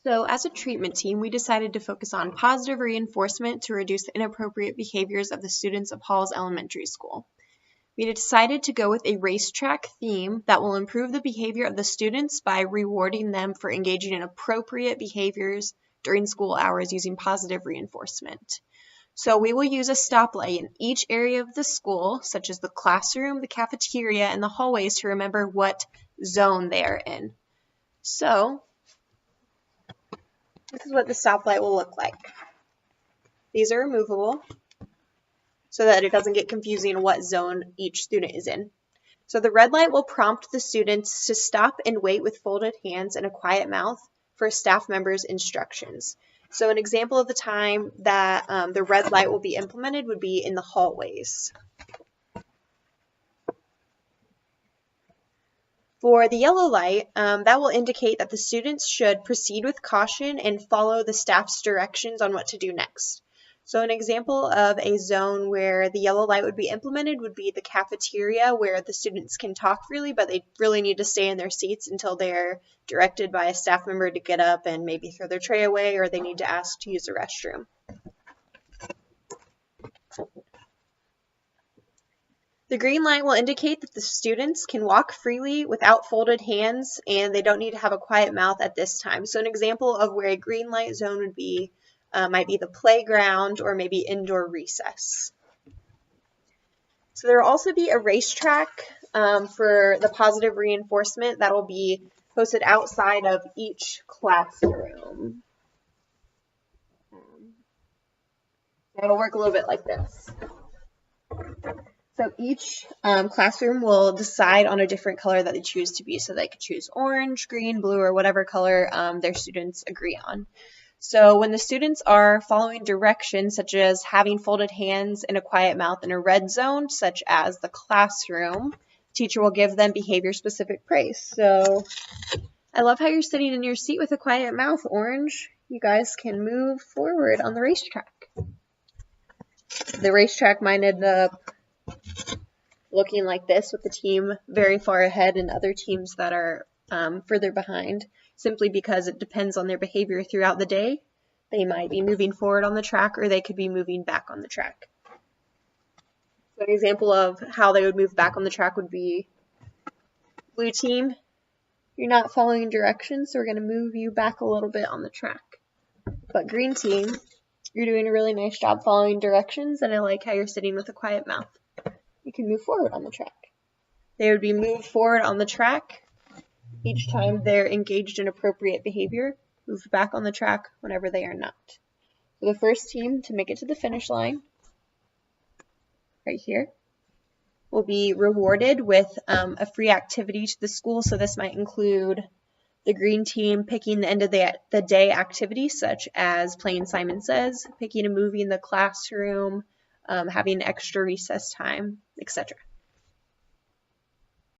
So as a treatment team, we decided to focus on positive reinforcement to reduce the inappropriate behaviors of the students of Halls Elementary School. We decided to go with a racetrack theme that will improve the behavior of the students by rewarding them for engaging in appropriate behaviors during school hours using positive reinforcement. So we will use a stoplight in each area of the school, such as the classroom, the cafeteria, and the hallways, to remember what zone they are in. So this is what the stoplight will look like. These are removable so that it doesn't get confusing what zone each student is in. So the red light will prompt the students to stop and wait with folded hands and a quiet mouth for staff members' instructions. So an example of the time that the red light will be implemented would be in the hallways. For the yellow light, that will indicate that the students should proceed with caution and follow the staff's directions on what to do next. So an example of a zone where the yellow light would be implemented would be the cafeteria, where the students can talk freely, but they really need to stay in their seats until they're directed by a staff member to get up and maybe throw their tray away, or they need to ask to use the restroom. The green light will indicate that the students can walk freely without folded hands, and they don't need to have a quiet mouth at this time. So an example of where a green light zone would be might be the playground or maybe indoor recess. So there will also be a racetrack for the positive reinforcement that will be posted outside of each classroom. It'll work a little bit like this. So each classroom will decide on a different color that they choose to be. So they could choose orange, green, blue, or whatever color their students agree on. So when the students are following directions, such as having folded hands and a quiet mouth in a red zone, such as the classroom, teacher will give them behavior-specific praise. So I love how you're sitting in your seat with a quiet mouth, Orange. You guys can move forward on the racetrack. The racetrack might end up looking like this, with the team very far ahead and other teams that are further behind, simply because it depends on their behavior throughout the day. They might be moving forward on the track, or they could be moving back on the track. So an example of how they would move back on the track would be, blue team, you're not following directions, so we're going to move you back a little bit on the track. But green team, you're doing a really nice job following directions, and I like how you're sitting with a quiet mouth. You can move forward on the track. They would be moved forward on the track each time they're engaged in appropriate behavior, moved back on the track whenever they are not. So the first team to make it to the finish line, right here, will be rewarded with a free activity to the school. So this might include the green team picking the end of the day activities, such as playing Simon Says, picking a movie in the classroom, having extra recess time, etc.